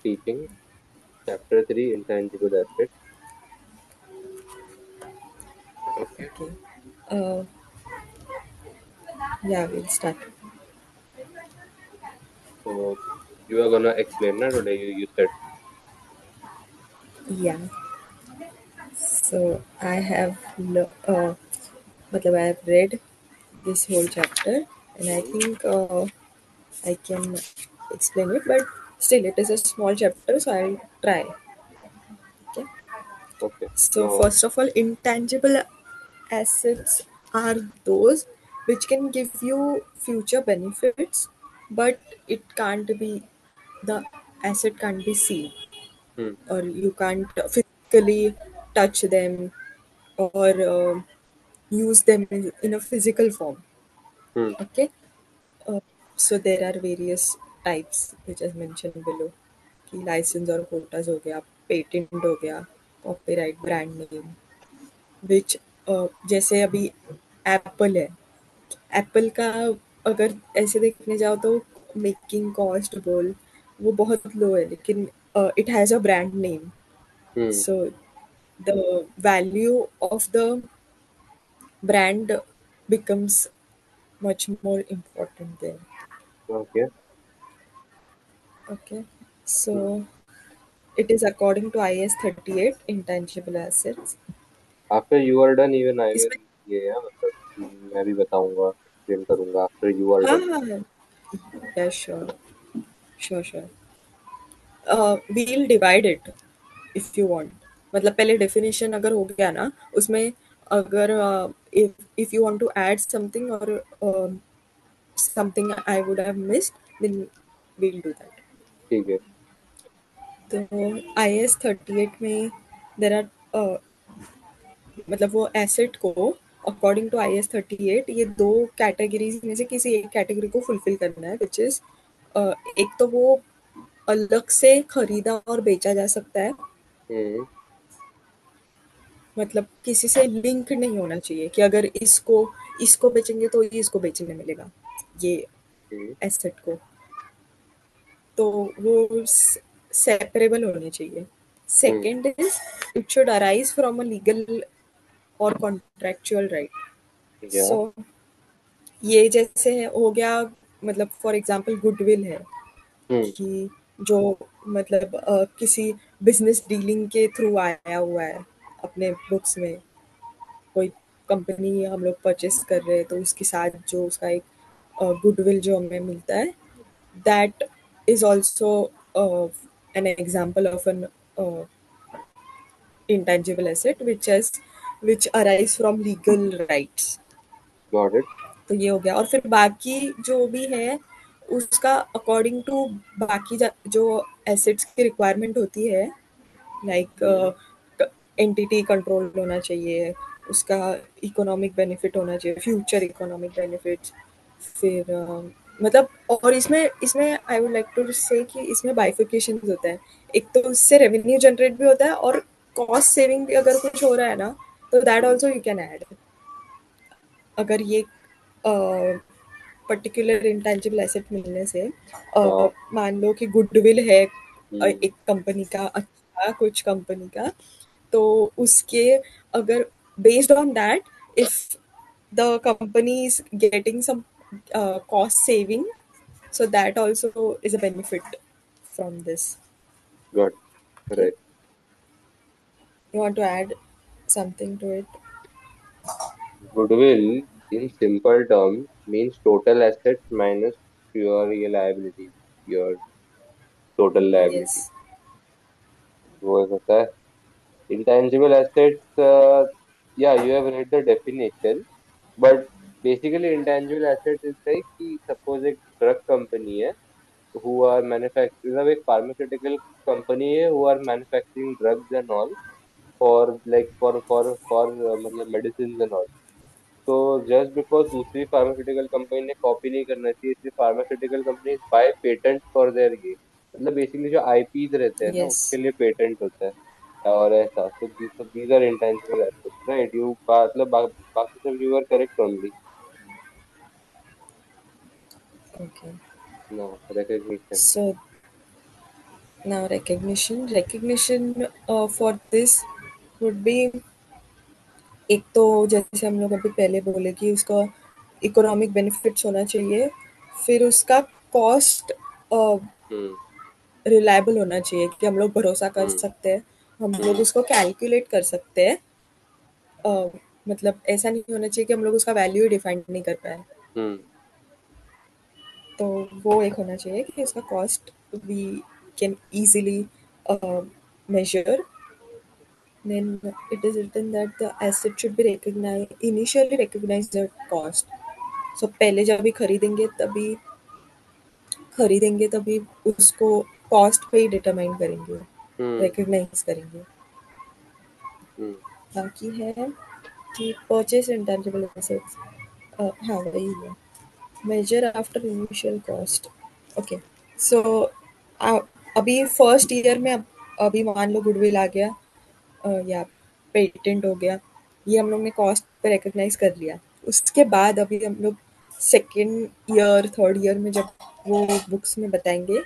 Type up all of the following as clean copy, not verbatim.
teaching. Chapter 3, Intangible Assets. Okay. Okay. Uh, yeah, we'll start. So you are gonna explain that today. You said. Yeah. So I have मतलब I have read this whole chapter, and I Hmm. think I can explain it, but still it is a small chapter, so I'll try. Okay. Okay. So No. first of all, intangible assets are those which can give you future benefits, but it can't be the asset can't be seen, Hmm. or you can't physically touch them, or use them in a physical form. Hmm. Okay. uh, so there are various types which is mentioned below, कि licence और कोटाज हो गया, patent हो गया, copyright, brand name, विच जैसे अभी Apple है, Apple का अगर ऐसे देखने जाओ तो मेकिंग कॉस्ट बोल वो बहुत लो है, लेकिन it has a brand name, Hmm. so the value of the brand becomes much more important there. Okay. Okay, Hmm. so it is according to IS 38 intangible assets. After you are done, even I will. इसमें ये है मतलब मैं भी बताऊंगा, explain करूंगा. After you are हाँ done. हाँ हाँ, yeah, sure, sure, sure. We'll divide it if you want. मतलब पहले definition अगर हो गया ना, उसमें अगर if you want to add something or something I would have missed, then we'll do that. ठीक है. तो IS 38 में देर आर मतलब वो एसेट को अकॉर्डिंग टू IS 38 ये दो कैटेगरीज में से किसी एक कैटेगरी को फुलफिल करना है, विच इज एक तो वो अलग से खरीदा और बेचा जा सकता है, Hmm. मतलब किसी से लिंक नहीं होना चाहिए कि अगर इसको इसको बेचेंगे तो ये इसको बेचने मिलेगा, ये Hmm. एसेट को, तो वो सेपरेबल होने चाहिए. Hmm. Second is it should arise from a legal और कॉन्ट्रेक्चुअल राइट. Yeah. सो ये जैसे हो गया, मतलब फॉर एग्जांपल गुडविल है, Hmm. कि जो मतलब किसी बिजनेस डीलिंग के थ्रू आया हुआ है अपने बुक्स में, कोई कंपनी हम लोग परचेस कर रहे हैं तो उसके साथ जो उसका एक गुडविल जो हमें मिलता है, that is also an example of an intangible asset which arise from legal rights. Got it. तो ये हो गया, और फिर बाकी जो भी है उसका अकॉर्डिंग टू बाकी जो एसेट्स की रिक्वायरमेंट होती है, Hmm. लाइक एंटिटी कंट्रोल होना चाहिए, उसका इकोनॉमिक बेनिफिट होना चाहिए, फ्यूचर इकोनॉमिक बेनिफिट्स, फिर मतलब, और इसमें इसमें आई वुड लाइक टू से कि इसमें बाइफिकेशन होता है. एक तो इससे रेवेन्यू जनरेट भी होता है, और कॉस्ट सेविंग भी अगर कुछ हो रहा है ना, तो that Hmm. Also you can add. अगर ये पर्टिकुलर इंटेंजिबल एसेट मिलने से हाँ. मान लो कि गुडविल है Hmm. एक कंपनी का, अच्छा कुछ कंपनी का, तो उसके अगर based on that, if the company is getting some cost saving, so that also is a benefit from this. Got it. Okay, Right. you want to add something to it? Goodwill, in simple terms, means total assets minus your liability, your total liability. Yes. वो एक होता है. Intangible assets, yeah, you have read the definition, but basically intangible assets is like कि suppose एक drug company है who are manufacturing, मतलब एक pharmaceutical company है who are manufacturing drugs and all for like for मतलब medicines and all. तो just because दूसरी pharmaceutical company ने कॉपी नहीं करना चाहिए, इसलिए pharmaceutical company by patent for their ये, मतलब बेसिकली जो आईपीज रहते हैं ना उसके Yes. लिए पेटेंट होता है. और ऐसा तो these are intangible assets, right? You मतलब बाकी सब you are correct only. Okay. No recognition. So Now recognition for this would be, एक तो जैसे हम लोग अभी पहले बोले कि उसका इकोनॉमिक बेनिफिट्स होना चाहिए, फिर उसका कॉस्ट हम्म। रिलायबल होना चाहिए कि हम लोग भरोसा कर हम्म। सकते हैं, हम लोग उसको कैलकुलेट कर सकते हैं। अ, मतलब ऐसा नहीं होना चाहिए कि हम लोग उसका वैल्यू डिफाइन नहीं कर पाए। हम्म। तो वो एक होना चाहिए कि उसका cost we can easily measure. Then it is written that the asset should be recognized initially recognized at cost. So पहले जब भी खरीदेंगे तभी उसको कॉस्ट पे ही डिटरमाइन करेंगे, हम्म। रिकग्नाइज करेंगे। हम्म। बाकी है कि परचेज इंटेंजिबल एसेट्स, हाँ वही है, measure after initial cost. Okay, so अभी फर्स्ट ईयर में अभी मान लो गुडविल आ गया, या पेटेंट हो गया, ये हम लोग ने कॉस्ट पे रिकग्नाइज कर लिया। उसके बाद अभी हम लोग सेकेंड ईयर थर्ड ईयर में जब वो बुक्स में बताएंगे,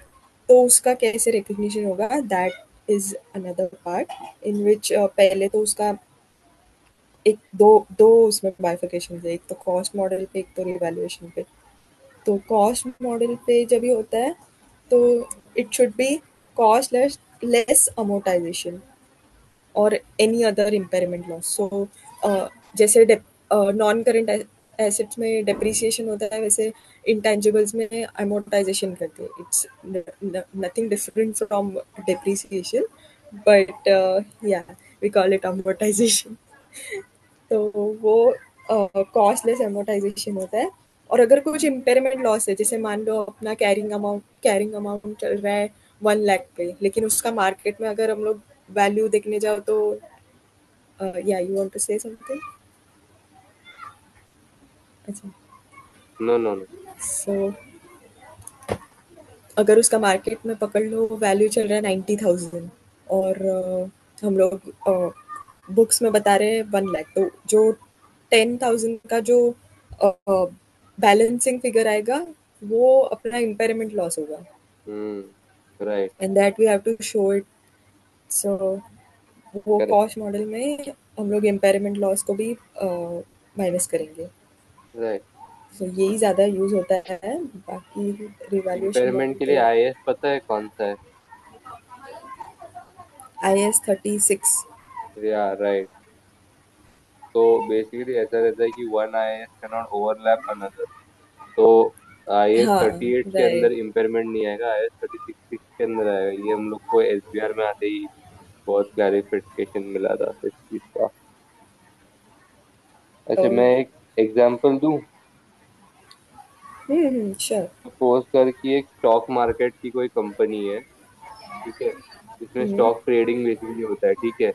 तो उसका कैसे रिकग्निशन होगा, that is another part in which पहले तो उसका एक दो दो उसमें बाइफिकेशन है, एक तो कॉस्ट मॉडल पे, एक तो रिवैल्यूएशन पे। तो कॉस्ट मॉडल पे जब ये होता है, तो it should be cost less amortisation और एनी अदर इम्पेयरमेंट लॉस। सो जैसे नॉन करेंट एसेट्स में डेप्रिसिएशन होता है, वैसे इंटेंजिबल्स में अमोर्टाइजेशन करते हैं। It's nothing different from depreciation, but या वी कॉल इट अमोर्टाइजेशन। तो वो कॉस्टलेस एमोर्टाइजेशन होता है। और अगर कुछ इम्पेयरमेंट लॉस है, जैसे मान लो अपना कैरिंग अमाउंट चल रहा है 1 लाख पे, लेकिन उसका मार्केट में अगर हम लोग वैल्यू देखने जाओ तो, या you want to say something? अच्छा, नो, नो, नो। सो अगर उसका मार्केट में पकड़ लो वैल्यू चल रहा है 90,000, और हम लोग बुक्स में बता रहे हैं 1 लाख, तो जो 10,000 का जो बैलेंसिंग फिगर आएगा, वो अपना इम्पेयरमेंट लॉस होगा, right. And that we have to show it. So वो करेक्ट। कॉस्ट मॉडल में हम लोग इम्पेयरमेंट लॉस को भी माइनस करेंगे। राइट। सो यही ज़्यादा यूज़ होता है, बाकी रिवैल्यूएशन इम्पेयरमेंट वाली के लिए तो आईएएस पता है कौन सा है? IS 36। या राइट। तो बेसिकली ऐसा रहता है कि one IAS can not overlap another. तो आईएएस हाँ, 38 के अंदर राइट। इम्पेयरमेंट नहीं आएगा, आईएएस 36 के अंदर आएगा। ये हम लोग को एसबीआर में आते ही बहुत क्लैरिफिकेशन मिला था इस चीज का। अच्छा, ओह! मैं एक एग्जांपल दूं। श्योर। सपोज कर कि एक स्टॉक मार्केट की कोई कंपनी है, ठीक है, जिसमें हुँ, स्टॉक ट्रेडिंग बेसिकली होता है, ठीक है,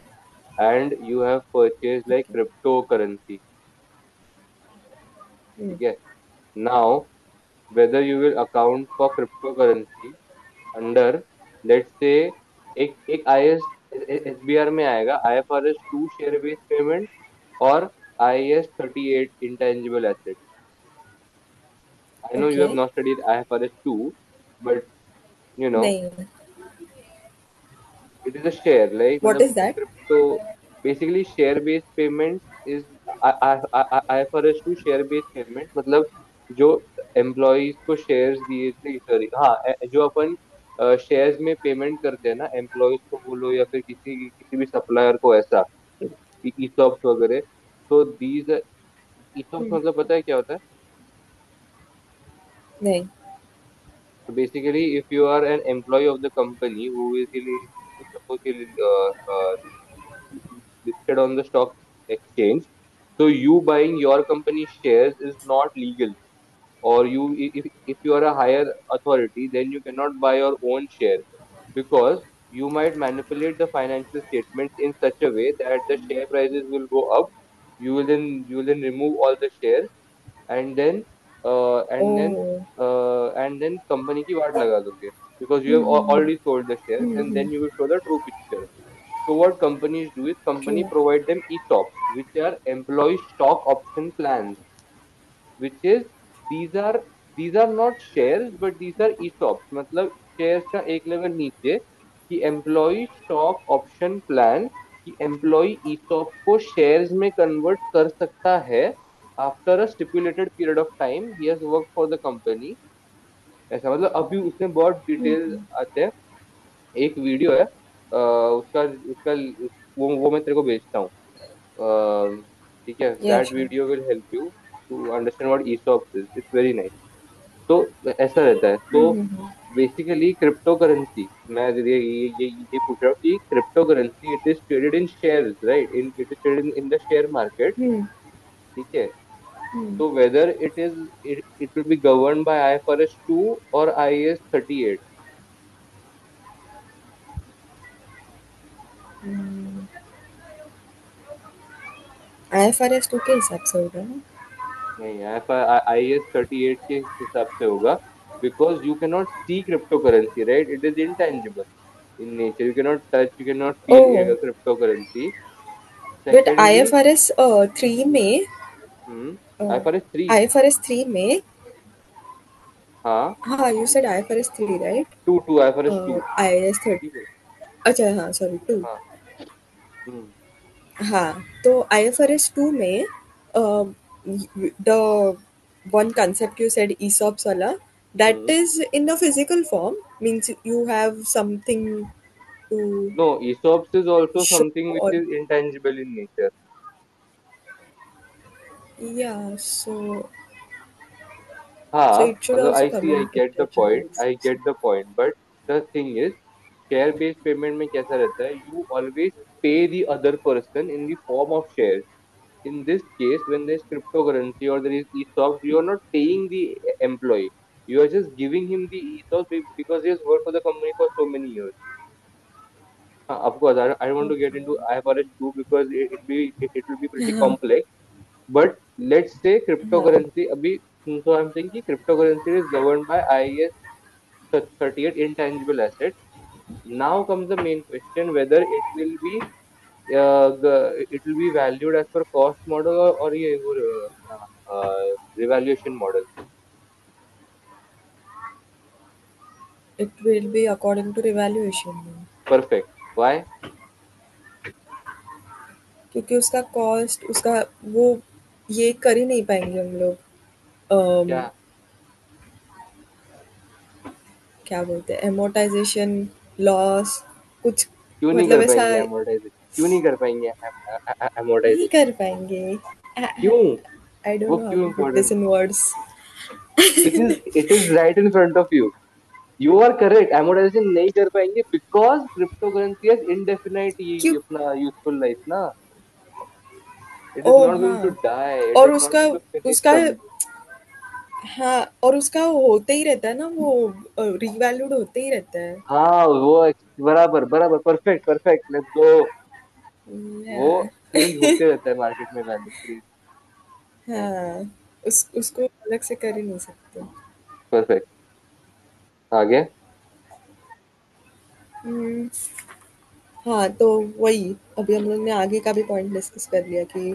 and you have purchase like okay. Crypto currency, हुँ, ठीक है। Now whether you will account for cryptocurrency under, let's say, एक एक आईएस एसबीआर में आएगा IFRS 2 शेयर बेस्ड पेमेंट और IAS 38 intangible asset. I know you okay. Have not studied IFRS 2, but you know नहीं, it is a share, like what मतलब is that? crypto, basically share based payments is IFRS 2 share based payment मतलब जो employees को shares दिए थे, sorry हाँ, जो अपन shares में पेमेंट करते हैं ना, एम्प्लॉयज को बोलो या फिर किसी किसी भी सप्लायर को, ऐसा ईसॉप्स वगैरह। तो दीज ईसॉप्स हुँ, मतलब पता है क्या होता है? नहीं। So basically, if you are an employee of the company who is supposedly listed on the stock exchange, so you buying your company shares is not legal. Or if you are a higher authority, then you cannot buy your own share, because you might manipulate the financial statements in such a way that the share prices will go up. You will then remove all the shares, and then uh, and then oh! and then company की वाट लगा दोगे, because you hmm, have hmm, hmm, already sold the shares, hmm, and hmm, then you will show the true picture. So what companies do is true. company provide them ESOPs, which are employee stock option plans, which is these are these are not shares, but these are ESOPs, मतलब shares का एक level नीचे, कि employ stock option plan, कि employ ESOP को shares में convert कर सकता है after a stipulated period of time he has work for the company. ऐसा मतलब अभी उसने बहुत डिटेल आते हैं। एक वीडियो है उसका उसका वो मैं तेरे को भेजता हूँ। ठीक है, या that sure. Video will help you to understand what ESOPs is, it's very nice. तो ऐसा रहता है। तो बेसिकली क्रिप्टो करेंसी, मैं ये पूछ रहा हूँ कि crypto currency it is traded in shares, right, in it is traded in the share market. ठीक है। तो whether it will be govern by IFRS 2 और IAS 38। IFRS 2 के हिसाब से होगा ना? नहीं, IAS 38 के हिसाब से होगा, because you can not see crypto currency, right, it is intangible in nature, you can not touch, you can not oh, feel crypto currency. But secondly, IFRS 3 में, IFRS 3, IFRS 3 में, हाँ, हाँ, you said IFRS 3 right? To IFRS 2। IAS 30, ठीक है। अच्छा हाँ sorry 2। हाँ। हम्म। हाँ, तो IFRS 2 में the one concept you said ESOPs wala, that hmm. is in the physical form, means you have something to No, ESOPs is also show something which or is intangible in nature. yeah, so हाँ, it should मतलब also I come see, I in get the point, intangibles. I get the point, but the thing is, share based payment में कैसा रहता है, you always पे the other person in the form of share. In this case, when there is cryptocurrency or there is ESOPs, you are not paying the employee. You are just giving him the ESOP because he has worked for the company for so many years. Of course, I don't want to get Okay. into IFRS 2 because it will be pretty complex. But let's say हाँ, cryptocurrency, abhi, so I'm saying ki cryptocurrency is governed by IAS 38 intangible assets. Now comes the main question whether it will be valued as per cost model or ये वो revaluation model. it will be according to revaluation, Perfect. Why? क्योंकि उसका cost उसका वो ये कर ही नहीं पाएंगे हम लोग। क्या? अम, क्या बोलते हैं, एमोटाइजेशन लॉस कुछ, क्यों नहीं कर मतलब ऐसा पाएंगे amortization? क्यों नहीं कर पाएंगे नहीं amortization? कर पाएंगे। क्यों? आई डोंट वो नो हाउ क्यों to put important this in words. है? it is right in front of you. You are correct. Amortization नहीं कर पाएंगे because cryptocurrency has indefinite ये क्यों? अपना useful life ना. It is O not going to हाँ, die. It और is not उसका going to finish उसका someday. हाँ, और उसका होते ही रहता है ना वो, रिवैल्यूड होते ही रहता है। हाँ, बराबर बराबर, परफेक्ट परफेक्ट, लेट्स गो। वो Yeah. चेंज होते रहता है मार्केट में, वैल्यू प्लीज। हाँ, उसको अलग से कर ही नहीं सकते। परफेक्ट। आगे। हम्म, हाँ, तो वही अभी हम लोग ने आगे का भी पॉइंट डिस्कस कर लिया कि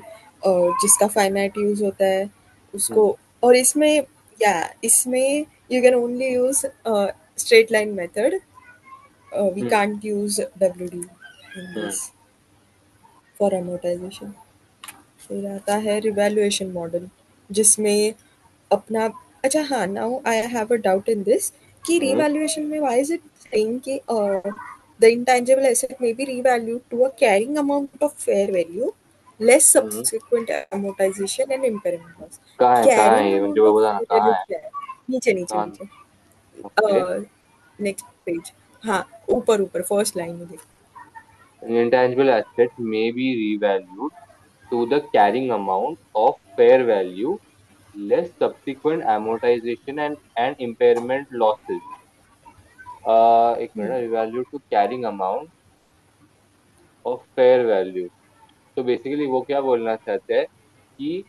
जिसका फाइनाइट यूज होता है उसको, हम्म। और इसमें you can only use straight line method, we hmm. Can't use WD in hmm. This for amortization। फिर आता है रिवैल्यूएशन मॉडल, जिसमें अपना, अच्छा हाँ, now I have a doubt in this कि हम्म। रिवैल्यूएशन में व्हाई इज इट सेइंग कि the intangible asset may be revalued to a carrying amount of fair value less hmm. subsequent amortization and impairment loss। कहाँ है carrying ये, मुझे amount वो of बताना fair कहाँ value है। क्या है? नीचे नीचे कहाँ? नीचे, ओके। नेक्स्ट पेज, हाँ, ऊपर ऊपर फर्स्ट लाइन में देखो। An intangible asset may be revalued to the carrying amount of fair value less subsequent amortization and impairment losses. एक minute, revalued to carrying amount of fair value. तो basically वो क्या बोलना चाहते हैं कि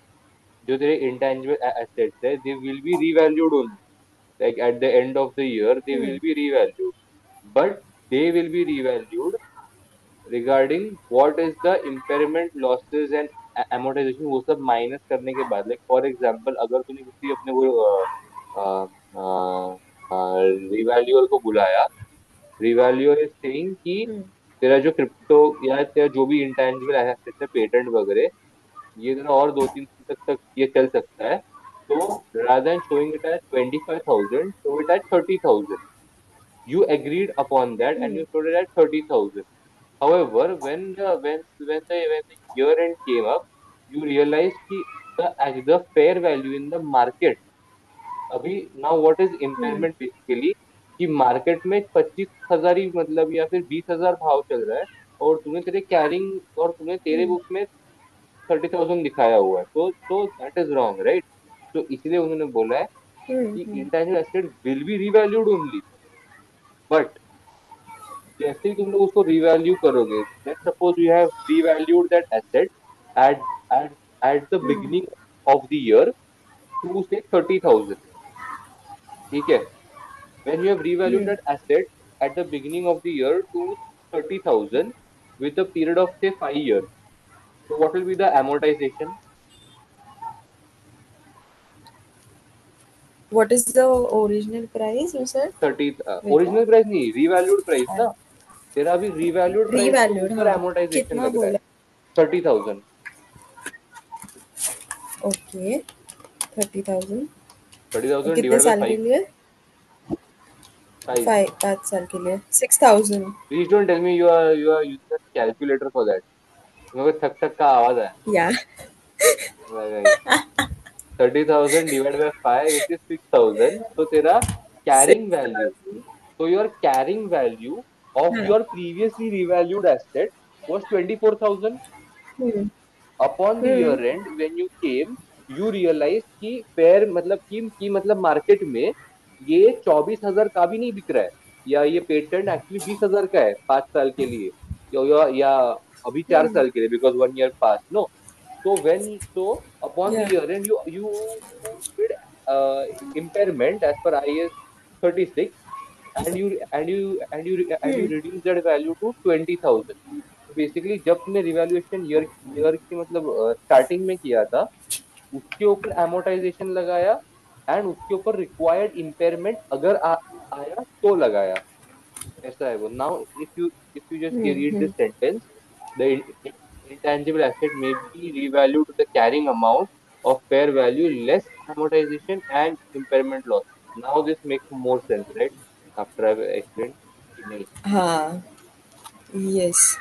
जो तेरे इंटेंजिबल एसेट्स है they will be revalued only, like at the end of the year they will be revalued, but they will be revalued regarding what is the impairment losses and amortization, वो सब minus करने के बाद, like for example अगर तूने किसी अपने वो रिवैल्यूअर को बुलाया रिवैल्यूअर इज सेइंग कि हम्म तेरा जो क्रिप्टो या तेरा जो भी इंटेंजिबल एसेट है, पेटेंट वगैरह, ये तेरा और 2-3 साल तक ये चल सकता है। तो rather than showing it as 25,000, show it as 30,000. You agreed upon that and hmm you showed it at 30,000. However, when the year end came up, you realized कि the fair value in the market, अभी now what is hmm impairment basically, कि market में 25,000 ही मतलब या फिर 20,000 भाव चल रहा है, और तूने तेरे कैरिंग और तूने तेरे हम्म बुक में 30,000 दिखाया हुआ है, तो दैट इज रॉन्ग, राइट? तो इसलिए उन्होंने बोला है कि hmm intangible asset will be revalued only, but जैसे ही तुम लोग उसको रिवैल्यू करोगे, let's suppose you have revalued that asset at at at the hmm beginning of the year two से 30,000, ठीक है? When you have revalued hmm that asset at the beginning of the year two 30,000 with a period of say 5 years, so what will be the amortization? What is the original price you said? 30, Wait, what? Original price नहीं, revalued price ना। तेरा अभी revalued price के Revalued, ऊपर हाँ. amortization कितना लग रहा है, बोला? 30,000। ओके, 30,000. थर्टी और थाउजेंड कितने डिवाइड बाई साल के 5। लिए? 5। 5 साल के लिए 6,000. Please don't tell me you are using calculator for that. मेरे को थक थक का आवाज आया। या 30,000 डिवाइड बाय 5 विच इज 6,000, तो तेरा carrying value, 6,000. so your carrying value of हाँ. your previously revalued asset was 24,000. Hmm Upon the year hmm end when you came, you realized कि fair मतलब की मतलब मार्केट में ये 24,000 का भी नहीं बिक रहा है, या ये पेटेंट एक्चुअली 20,000 का है 5 साल के लिए, या अभी चार हम्म साल के लिए, because 1 year pass no. So upon the या year end you did impairment as per IAS 36, and you hmm reduce that value to 20,000। तो बेसिकली जब तुमने रिवैल्यूएशन ईयर ईयर की मतलब स्टार्टिंग में किया था, उसके ऊपर amortization लगाया, एंड उसके ऊपर रिक्वायर्ड इम्पेयरमेंट अगर आया तो लगाया। ऐसा है वो। Now if you just read hmm this sentence, the intangible asset may be revalued to the carrying amount of fair value less amortization and impairment loss. Now this makes more sense, right? After I've explained कि नहीं। हाँ. Yes.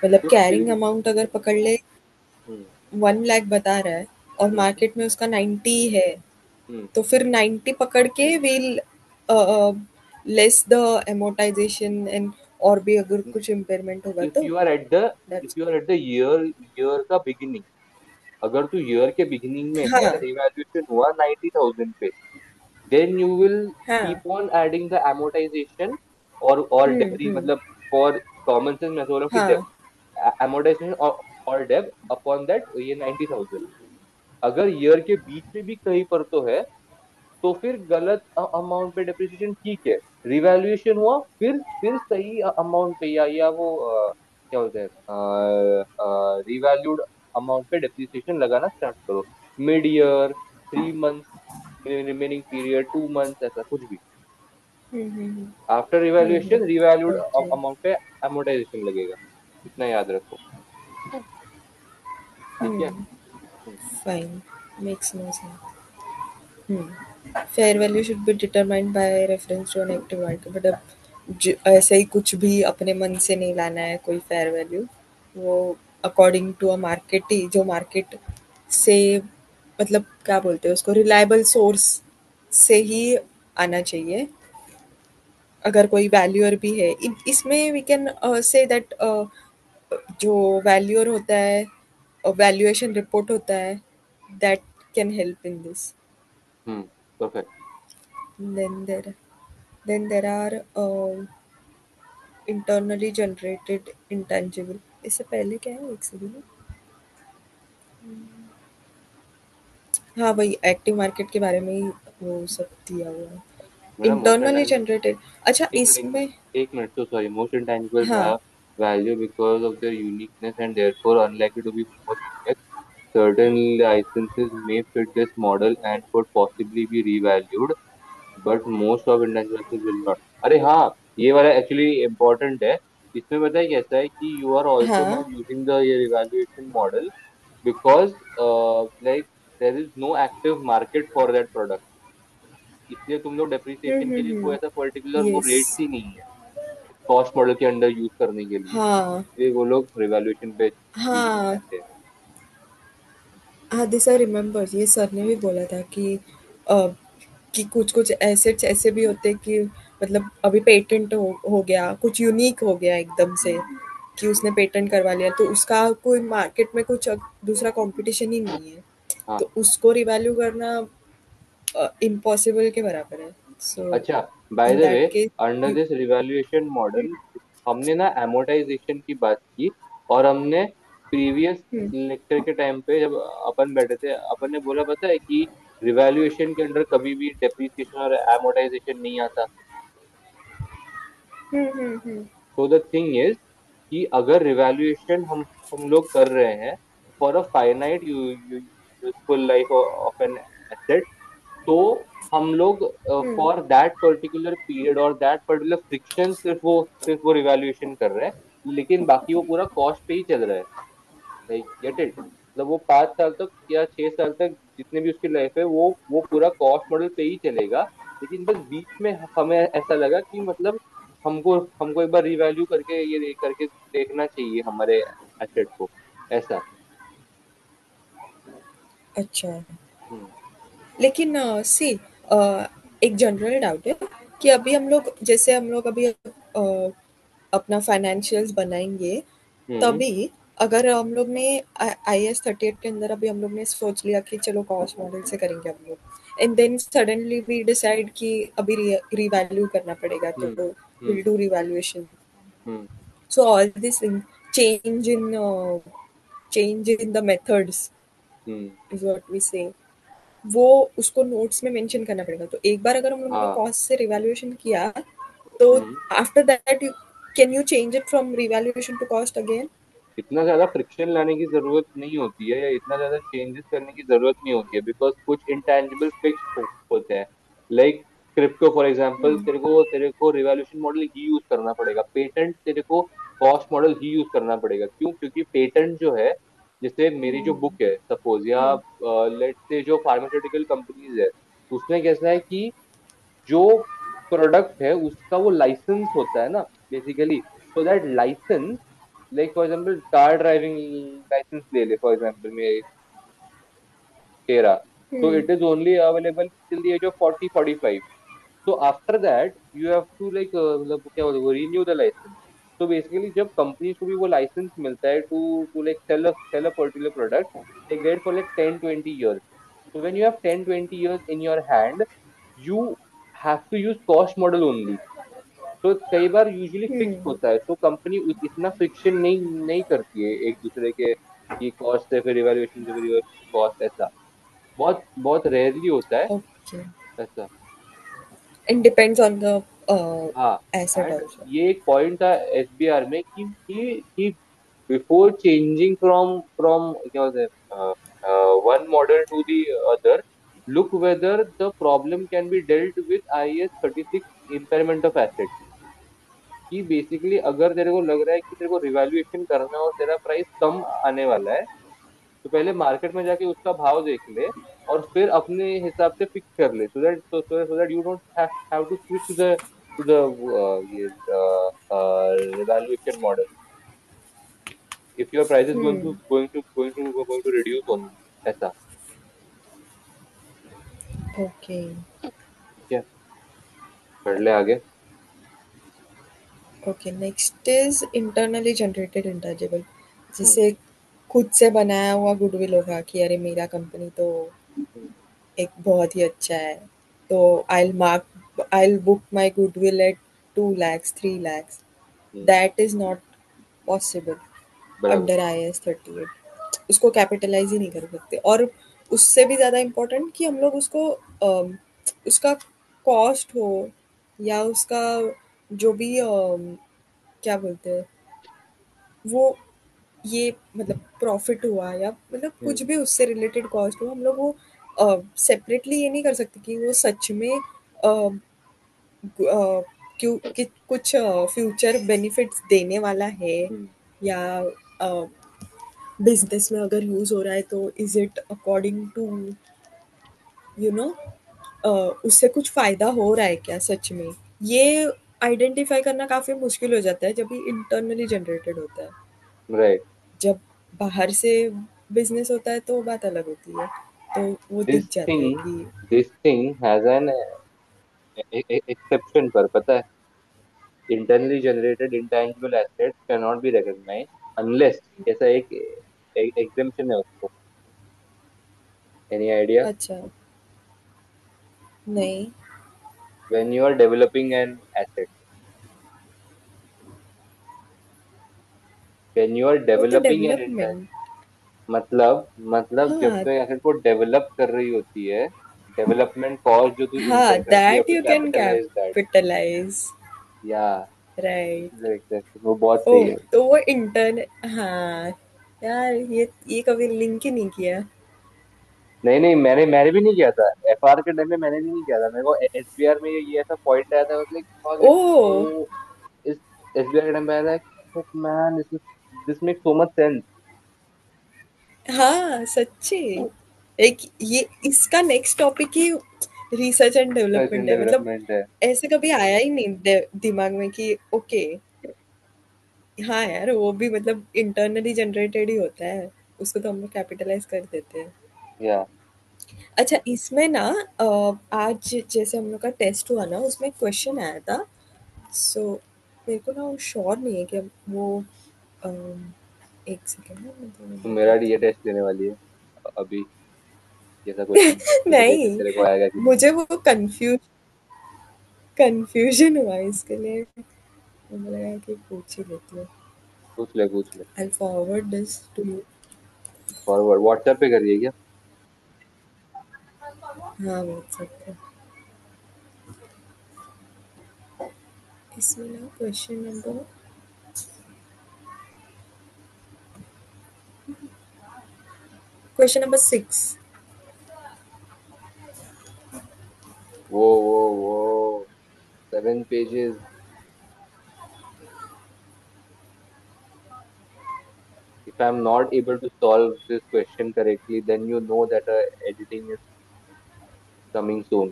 मतलब तो carrying फिर amount अगर पकड़ ले, हम्म 1 लाख बता रहा है और हम्म मार्केट में उसका 90 है, हम्म तो फिर 90 पकड़ के will less the amortization and और भी अगर कुछ इम्पेयरमेंट होगा if तो you are at the if that's. you are at the year का बिगिनिंग, अगर तू ईयर के बिगिनिंग में है, हाँ रिवैल्यूएशन हुआ 90,000 पे, then you will हाँ. keep on adding the amortization और मतलब for common sense मैं तो बोल रहा हूँ कि हाँ. amortization और डेब अपॉन दैट ये 90,000। अगर ईयर के बीच में भी कहीं पर तो है, तो फिर गलत अमाउंट पे डेप्रिसिएशन ठीक है, रिवैल्यूएशन हुआ फिर सही अमाउंट पे या वो क्या बोलते हैं, रिवैल्यूड अमाउंट पे डेप्रिसिएशन लगाना स्टार्ट करो, mid year, 3 months, remaining period 2 months, ऐसा कुछ भी। Hmm. After revaluation revalued okay. Amount पे amortization लगेगा, इतना याद रखो। ठीक है। Hmm. Fine. Makes no sense. Fair value should be determined by reference to an active market. But अब ऐसे ही कुछ भी अपने मन से नहीं लाना है कोई फेयर वैल्यू. वो अकॉर्डिंग टू अ मार्केट ही, जो मार्केट से मतलब क्या बोलते हैं उसको, रिलायबल सोर्स से ही आना चाहिए. अगर कोई वैल्यूअर भी है इसमें वी कैन से दैट जो वैल्यूअर होता है, वैल्यूएशन रिपोर्ट होता है, that can help in this. Perfect. Then there are internally generated intangible. इससे पहले क्या है, एक सेकंड. हाँ, वही एक्टिव मार्केट के बारे में ही वो सब दिया हुआ है. मेरा मोस्ट इंटरनली जनरेटेड. अच्छा एक मिनट एक इसमें. मिनट एक मिनट, तो सॉरी, मोस्ट intangibles हाँ. have value because of their uniqueness and therefore unlikely to be more complex. Certain licenses may fit this model and could possibly be revalued, but most of intangibles will not. अरे हाँ, ये वाला actually important है। इसमें पता है कैसा है कि यू आर ऑल्सो हाँ। नॉट यूजिंग द ये revaluation model because like there is no active market for that product. इसलिए तुम लोग डेप्रिसिएशन के लिए कोई ऐसा पर्टिकुलर वो यस। रेट ही नहीं है कॉस्ट मॉडल के अंडर यूज करने के लिए। हाँ। इसलिए वो लोग रिवैल्यूएशन पे चीजें हाँ। कहते हैं। हाँ, दिस आई रिमेम्बर, ये सर ने भी बोला था अ, कि कुछ कुछ एसेट्स ऐसे भी होते हैं कि मतलब अभी पेटेंट हो गया, कुछ यूनिक हो गया एकदम से, हम्म। कि हम्म। उसने पेटेंट करवा लिया तो उसका कोई मार्केट में कुछ दूसरा कंपटीशन ही नहीं है, हाँ। तो उसको रिवैल्यू करना इम्पॉसिबल के बराबर है। सो अच्छा, by in the way, that case under you. This revaluation model हमने ना amortization की बात की। और हमने प्रीवियस लेक्चर के टाइम पे जब अपन बैठे थे अपन ने बोला पता है कि रिवैल्यूएशन के अंडर कभी भी डेप्रिसिएशन और amortization नहीं आता। हम्म। तो द थिंग इज कि अगर रिवैल्यूएशन हम लोग कर रहे हैं for a finite useful life of an asset, तो हम लोग फॉर दैट पर्टिकुलर पीरियड और दैट पर्टिकुलर फ्रिक्शन सिर्फ वो रिवैल्यूएशन कर रहे हैं। लेकिन बाकी वो पूरा कॉस्ट पे ही चल रहा है। लाइक गेट इट, मतलब वो 5 साल तक या 6 साल तक जितने भी उसकी लाइफ है वो पूरा कॉस्ट मॉडल पे ही चलेगा। लेकिन बस बीच में हमें ऐसा लगा कि मतलब हमको हमको एक बार रिवैल्यू करके ये करके देखना चाहिए हमारे एसेट को, ऐसा। अच्छा। हम्म। लेकिन सी, एक जनरल डाउट है कि अभी हम लोग, जैसे हम लोग अभी अपना फाइनेंशियल्स बनाएंगे, हम्म। तभी अगर हम लोग ने IAS 38 के अंदर अभी हम लोग ने सोच लिया कि चलो कॉस्ट मॉडल से करेंगे हम लोग, and then suddenly we decide कि अभी रिवैल्यू करना पड़ेगा, तो hmm. Hmm. Will do revaluation. Hmm. So all this change in change in the methods hmm. is what we say, वो उसको नोट्स में मेंशन करना पड़ेगा। तो एक बार अगर हम लोगों ने हाँ। कॉस्ट से रिवैल्यूएशन किया, तो hmm. After that you can you change it from revaluation to cost again? इतना ज्यादा फ्रिक्शन लाने की जरूरत नहीं होती है या इतना ज्यादा चेंजेस करने की जरूरत नहीं होती है बिकॉज कुछ इंटेंजिबल फिक्स होते हैं। लाइक क्रिप्टो फॉर एग्जांपल, तेरे को रिवॉल्यूशन मॉडल ही यूज करना पड़ेगा। पेटेंट तेरे को कॉस्ट मॉडल ही यूज करना पड़ेगा। क्यों? क्योंकि पेटेंट जो है, जैसे मेरी जो बुक है सपोज, या लेट्स से जो फार्मास्यूटिकल कंपनीज है, उसमें कैसा है कि जो प्रोडक्ट है उसका वो लाइसेंस होता है ना basically. So that licence, like for example car driving licence ले ले फॉर एग्जांपल में तेरा, तो it is only available till the age of 40-45। तो after that you have to like मतलब क्या बोलते हैं, रिन्यू द लाइसेंस। तो बेसिकली जब कंपनीज को भी वो लाइसेंस मिलता है to to like sell a particular product, they get for like 10-20 years. So when you have 10-20 years in your hand, you have to use cost model only. तो कई बार usually fix होता है, तो कंपनी इतना friction नहीं नहीं करती है एक दूसरे के कि कॉस्ट से फिर इवैल्यूएशन से फिर कॉस्ट, ऐसा बहुत बहुत रेयरली होता है ओके। ऐसा। एंड डिपेंड्स ऑन द हाँ। Asset and also. ये एक पॉइंट था एसबीआर में कि बिफोर चेंजिंग फ्रॉम क्या बोलते हैं one model to the other, look whether the problem can be dealt with IAS 36 impairment of asset. कि बेसिकली अगर तेरे को लग रहा है कि तेरे को रिवैल्यूएशन करना है और तेरा प्राइस कम आने वाला है, तो पहले मार्केट में जाके उसका भाव देख ले और फिर अपने हिसाब से फिक्स कर ले, so that you don't have to switch to the ये revaluation model if your price is going to reduce only, ऐसा। ओके। ठीक है, पढ़ ले आगे। Okay, next is internally generated intangible. Hmm. जिसे खुद से बनाया हुआ गुडविल होगा कि अरे मेरा कंपनी तो हम्म। एक बहुत ही अच्छा है, तो I book my goodwill at 2 lakhs 3 lakhs। Hmm. That is not possible बराबर। Under IAS 38। उसको कैपिटलाइज ही नहीं कर सकते, और उससे भी ज़्यादा इम्पोर्टेंट कि हम लोग उसको उसका कॉस्ट हो, या उसका जो भी क्या बोलते हैं वो, ये मतलब प्रॉफिट हुआ या मतलब हम्म। कुछ भी उससे रिलेटेड कॉस्ट हो, हम लोग वो सेपरेटली ये नहीं कर सकते कि वो सच में क्यों कि कुछ फ्यूचर बेनिफिट्स देने वाला है, हम्म, या बिजनेस में अगर यूज हो रहा है तो is it according to you know उससे कुछ फायदा हो रहा है क्या सच में, ये आइडेंटिफाई करना काफी मुश्किल हो जाता है जब ये इंटरनली जनरेटेड होता है। राइट। जब बाहर से बिजनेस होता है तो बात अलग होती है, तो वो दिस दिख जाता है थिंग कि this thing has an exception पर, पता है? internally generated intangible assets cannot be recognized unless, ऐसा एक exemption है उसको। Any idea? अच्छा, नहीं, When you are developing an asset, when you are वो तो developing an intangible, डेवलपमेंट। मतलब जब हाँ, तू एसेट को डेवलप कर रही होती है, डेवलपमेंट कॉस्ट जो तू हाँ, इंकर करती है, that to you can capitalise that. Capitalise. या राइट। वो बहुत ओ, सही है। तो वो इंटर्न, हाँ यार, ये कभी लिंक ही नहीं किया। नहीं नहीं, मैंने भी नहीं किया था। एफआर के टाइम में मैंने भी नहीं किया था। मेरे को एसबीआर में ये ऐसा पॉइंट आया था, मतलब ओ, इट्स सो, इस एसबीआई के टाइम पे आया था, man this make so much sense. हाँ सच्ची। एक ये इसका next topic he research and search development and है, मतलब डेवलपमेंट है। ऐसे कभी आया ही नहीं दिमाग में कि ओके, हाँ यार वो भी मतलब इंटरनली जनरेटेड ही होता है, उसको तो हम लोग कैपिटलाइज कर देते हैं। या अच्छा, इसमें ना आज जैसे हम लोग का टेस्ट हुआ ना, उसमें क्वेश्चन आया था। सो मेरे को ना वो श्योर नहीं है कि वो अम, एक सेकेंड ना, मैं तुम्हें तुम मेरा ये बताती हूँ। टेस्ट लेने वाली है अभी? कैसा क्वेश्चन है, मुझे देखना नहीं, तेरे को आएगा कि नहीं। मुझे वो कंफ्यूजन हुआ इसके लिए, मुझे लगा कि पूछ ही लेती हूँ। पूछ ले पूछ ले। I forward this to you. Forward WhatsApp पे करिए क्या? हाँ, व्हाट्सएप पे। इसमें ना क्वेश्चन नंबर 6। वो 7 pages। if I'm not able to solve this question correctly, then you know that editing is coming soon,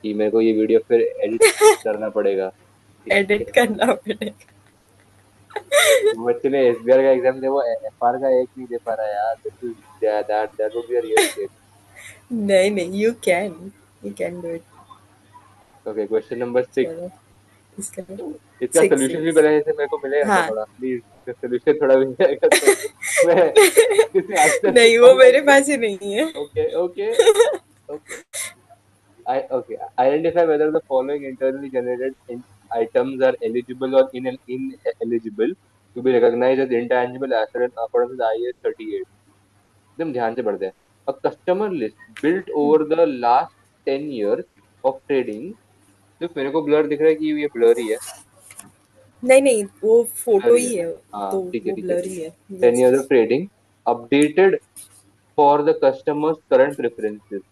कि मेरे को ये वीडियो फिर एडिट करना पड़ेगा। एडिट करना पड़ेगा। बच्चे ने एसबीआई का एग्जाम दिया, वो एफआर का एक नहीं दे पा रहा है यार। This is that would be a real case. नहीं नहीं, you can do it. Okay, question number 6। चलो, इसका इसका सिक्स सोल्यूशन भी सिक्स पहले से मेरे को मिलेगा क्या हाँ। थोड़ा, प्लीज? इसका सोल्यूशन थोड़ा मिल जाएगा तो मैं किसी आंसर से नहीं, वो कॉल मेरे करके। पास ही नहीं है। Okay okay okay. Okay, identify whether the following internally generated items are eligible or ineligible to be recognized as intangible asset in accordance with IAS 38। एकदम ध्यान से पढ़ते हैं। A customer list built over the last 10 years of trading। सिर्फ मेरे को blur दिख रहा है कि ये ब्लर ही है। नहीं नहीं, वो ब्लर फोटो ही है। ही है, हाँ तो ठीक है वो ठीक है ब्लर ठीक ही है। है। 10 yes. years of trading updated for the customer's current preferences।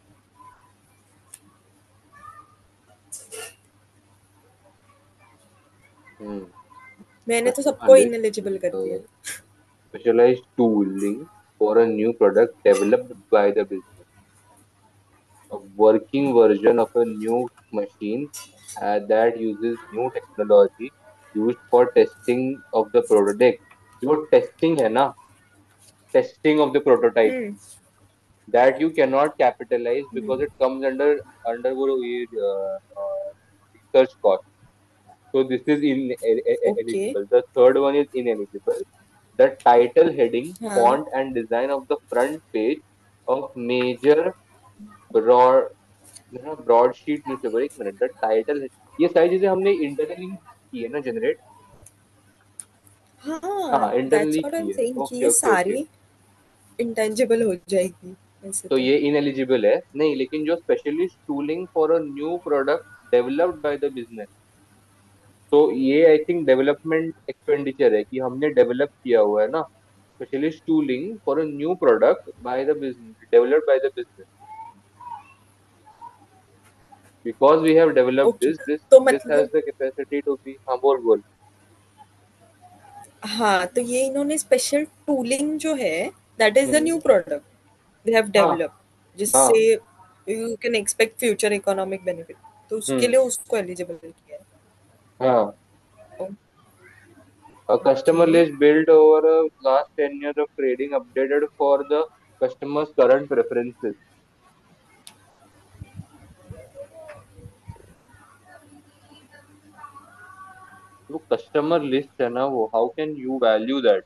हम्म। मैंने तो Customer सबको list इनएलिजिबल कर दिया। specialized tooling for a new product developed by the business, a working version of a new machine that uses new technology used for testing of the prototype। जो testing है ना, testing of the prototype, hmm. that you cannot capitalize because it comes under वो ये research cost। So this is okay. ineligible। The third one is ineligible. The title, heading, हाँ, font, and design of the front page of major broad broadsheet newspaper. एक minute, the title, ये सारी चीजें हमने internally की है ना generate? हाँ, हाँ दैट्स इंटरनली व्हाट आई की एम है। सेइंग कि ओके ये ओके ओके। सारी इंटेंजिबल हो जाएगी वैसे तो तो। ये इनएलिजिबल है नहीं, लेकिन जो specialist tooling for a new product developed by the business, तो ये आई थिंक डेवलपमेंट एक्सपेंडिचर है कि हमने डेवलप किया हुआ है ना। Specialist tooling for a new product by the business, developed by the business. because we have developed okay, तो this has मतलब the capacity to be, हाँ बोल बोल। हाँ, तो ये इन्होंने स्पेशल टूलिंग जो है that is the new hmm. Product they have हाँ डेवलप्ड, जिससे हाँ। You can expect future economic benefit, तो उसके हम्म। लिए उसको एलिजिबल किया है। हाँ। A okay. customer list built over a last 10 years of trading updated for the customer's current preferences। वो कस्टमर लिस्ट है ना, वो how can you value that?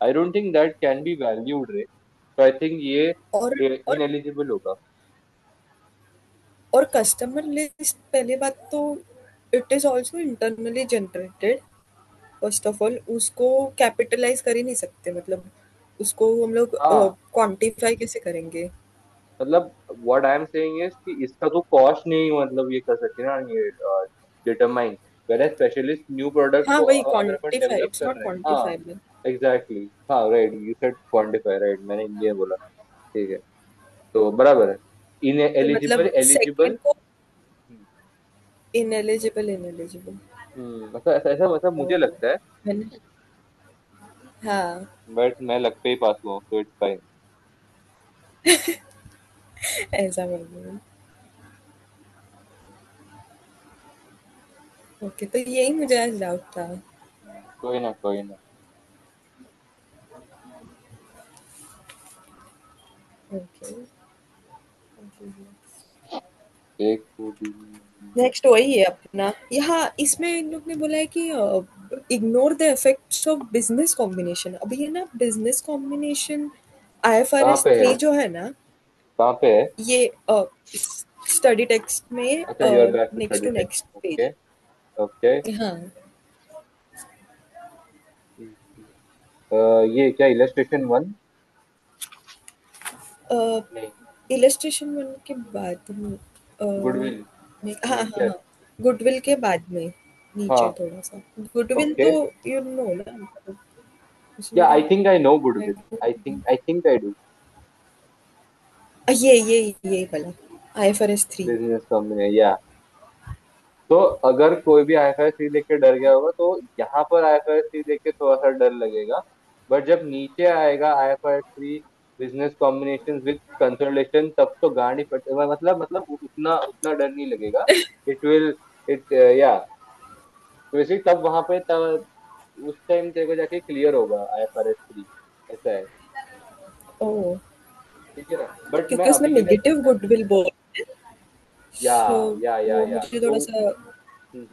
I don't think that can be valued रे, तो I think ये और और ineligible होगा। और कस्टमर लिस्ट, पहले बात तो it is also internally generated. First of all उसको कैपिटलाइज कर ही नहीं सकते, मतलब उसको हम लोग हाँ क्वांटिफाई कैसे करेंगे? मतलब what I am saying is कि इसका तो कॉस्ट नहीं मतलब ये कर सकते ना, ये determine, where specialist new product हाँ, को वही अगर अपन क्वांटिफाई, डेवलप इट्स कर नॉट रहे हैं, हाँ क्वांटिफाइबल। Exactly exactly। हाँ right, you said quantify, right, मैंने ये बोला, ठीक है, तो बराबर है। इन तो एलिजिबल मतलब एलिजिबल। सेकंड को इनएलिजिबल इनएलिजिबल। मतलब ऐसा ऐसा मतलब मुझे लगता है, मैंने, हाँ, बट मैं लग पे ही पास हुआ हूँ, तो इट्स फाइन। ऐसा बोल रही हूँ। ओके, तो यही मुझे आज डाउट था। कोई ना कोई ना। ओके। एक फूडी। नेक्स्ट वही है अपना, यहाँ इसमें इन लोग ने बोला है कि ignore the effects of business combination. अभी ये ना बिजनेस कॉम्बिनेशन कहाँ IFRS पे है? 3 जो है ना, कहाँ पे है? ये स्टडी टेक्स्ट में अच्छा, you are back to next study to text, next okay page. Okay. हाँ। ये क्या इलस्ट्रेशन वन? नहीं। इलस्ट्रेशन वन के बाद में, अ, गुडविल हाँ हाँ नेचर। हाँ, गुडविल के बाद में नीचे हाँ थोड़ा सा। Goodwill okay. तो यू नो ना, मतलब या उसमें तो I think I know I goodwill, don't- I think I do. ये वाला IFRS 3। बिजनेस कंपनी या, तो अगर कोई भी आईएफआईएस 3 देख के डर गया होगा तो यहाँ पर आईएफआईएस 3 देख के थोड़ा सा डर लगेगा, बट जब नीचे आएगा आईएफआईएस 3 बिजनेस कॉम्बिनेशन विद कंसोलिडेशन, तब तो गांड ही फट, मतलब उतना उतना डर नहीं लगेगा। इट विल, इट या, तो इसी तब वहां पे तब उस टाइम तेरे को जाके क्लियर होगा आईएफआरएस 3, ऐसा है। ओह, ठीक है ना, बट मैं क्योंकि उसमें अभी के लिए, नेगेटिव गुडविल बोल, या सो वो या मुझे तो थोड़ा सा। हम्म।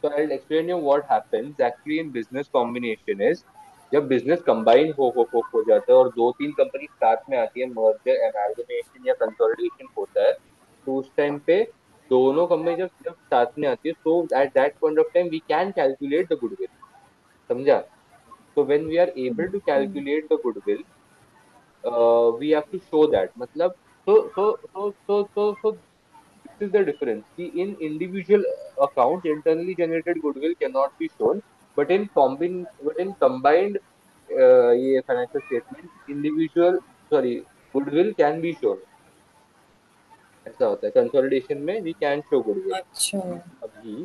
So I'll explain you what happens actually in business combination is, जब बिजनेस कंबाइन हो जाता है और दो तीन कंपनी साथ में आती है, मर्जर एमालगमेशन या कंसोलिडेशन होता है, तो उस टाइम पे दोनों कंपनी जब जब साथ में आती है, so at that point of time we can calculate the goodwill, समझा? So when we are able to calculate the goodwill, we have to show that, मतलब so this is the difference कि in individual account internally generated goodwill cannot be shown, but in combined ये financial statement individual, sorry, goodwill can be shown, ऐसा होता है consolidation में, we can show goodwill। अच्छा। अभी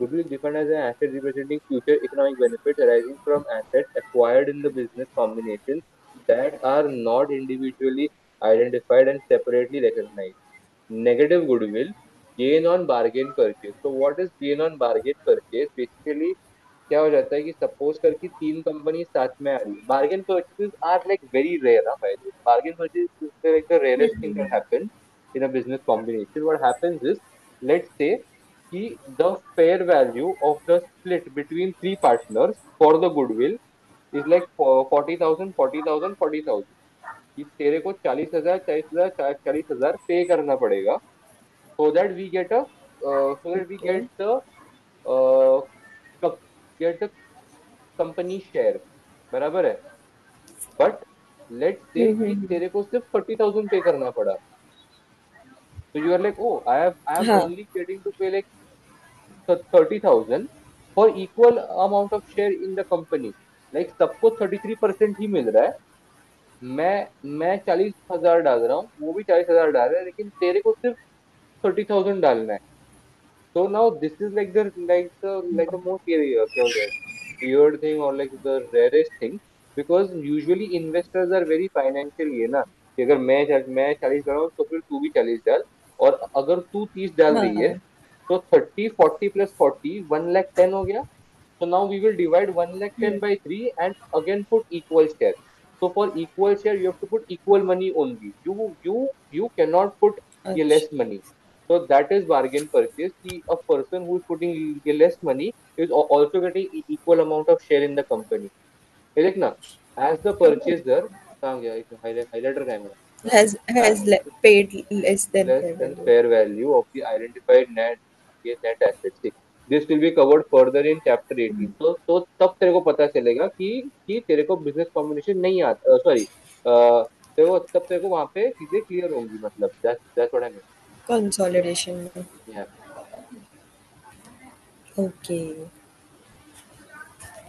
goodwill is defined as an asset representing future economic benefits arising from assets acquired in the business combination that are not individually identified and separately recognized। Negative goodwill, gain on bargain purchase। So what is gain on bargain purchase? Basically क्या हो जाता है कि suppose करके तीन company साथ में आ रही है, bargain purchases are like very rare, by the way bargain purchase is like the rarest thing that happens in a business combination. What happens is, let's say कि the fair value of the split between three partners for the goodwill is like 40,000 40,000 40,000, कि तेरे को 40,000 40,000 40,000 पे करना पड़ेगा, so that we get a so that we okay. get the uh, get the company share, बराबर है। But let's say कि हम्म। तेरे को सिर्फ 30,000 पे करना पड़ा, तो you are like oh I am हाँ। Only getting to pay like 30,000 for equal amount of share in the company, like सबको 33% ही मिल रहा है। मैं 40,000 डाल रहा हूँ, वो भी 40,000 डाल रहा है, लेकिन तेरे को सिर्फ 30,000 डालना है. So now this is like the most क्या बोलते हैं, weird thing or like the rarest thing, because usually investors are very financial ये ना, कि अगर मैं 40 डाल रहा हूँ तो फिर तू भी 40 डाल, और अगर तू 30 डाल रही है हाँ, तो 30 40 + 40 1 लाख 10 हो गया. So now we will divide 1 lakh 10 by 3 and again put equal share. So for equal share, you have to put equal money only. You cannot put a less अच्छा, money. So that is bargain purchase. A person who is putting a less money is also getting equal amount of share in the company. है देख ना, as the purchaser, कहाँ गया एक highlighter का है मेरा. As paid less than less fair than value. fair value of the identified net assets. See, this will be covered further in chapter 18. तो तब तेरे को पता चलेगा कि तेरे को बिजनेस कॉम्बिनेशन नहीं आता, सॉरी, तेरे को तब तेरे को वहां पे चीजें क्लियर होंगी, मतलब that's what I mean. Consolidation में। Yeah. ओके,